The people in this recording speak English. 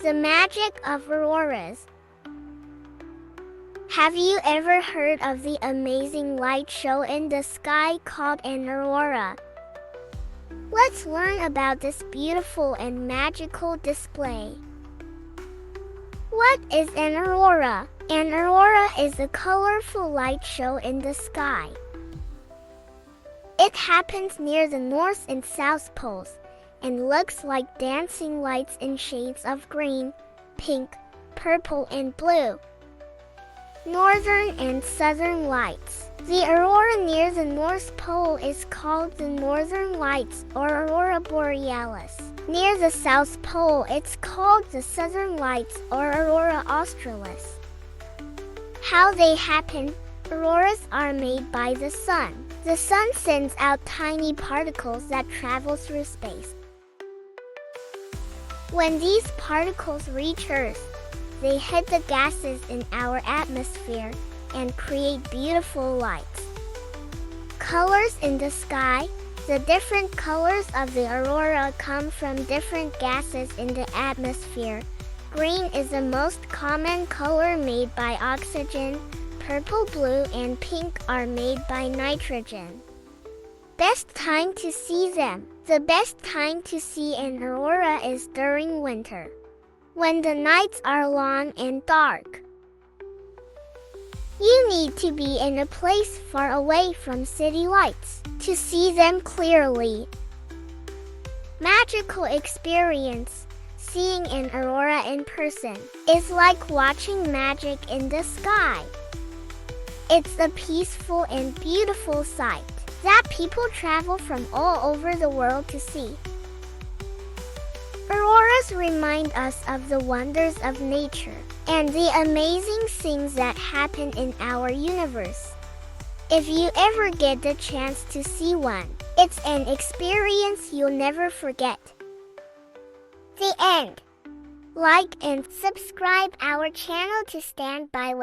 The magic of auroras. Have you ever heard of the amazing light show in the sky called an aurora? Let's learn about this beautiful and magical display. What is an aurora? An aurora is a colorful light show in the sky. It happens near the North and South poles and looks like dancing lights in shades of green, pink, purple, and blue. Northern and Southern Lights. The aurora near the North Pole is called the Northern Lights or Aurora Borealis. Near the South Pole, it's called the Southern Lights or Aurora Australis. How they happen? Auroras are made by the sun. The sun sends out tiny particles that travel through space. When these particles reach Earth, they hit the gases in our atmosphere and create beautiful lights. Colors in the sky. The different colors of the aurora come from different gases in the atmosphere. Green is the most common color made by oxygen. Purple, blue, and pink are made by nitrogen. Best time to see them. The best time to see an aurora is during winter, when the nights are long and dark. You need to be in a place far away from city lights to see them clearly. Magical experience. Seeing an aurora in person is like watching magic in the sky. It's a peaceful and beautiful sight that people travel from all over the world to see. Auroras remind us of the wonders of nature and the amazing things that happen in our universe. If you ever get the chance to see one, it's an experience you'll never forget. The end. Like and subscribe our channel to stand by with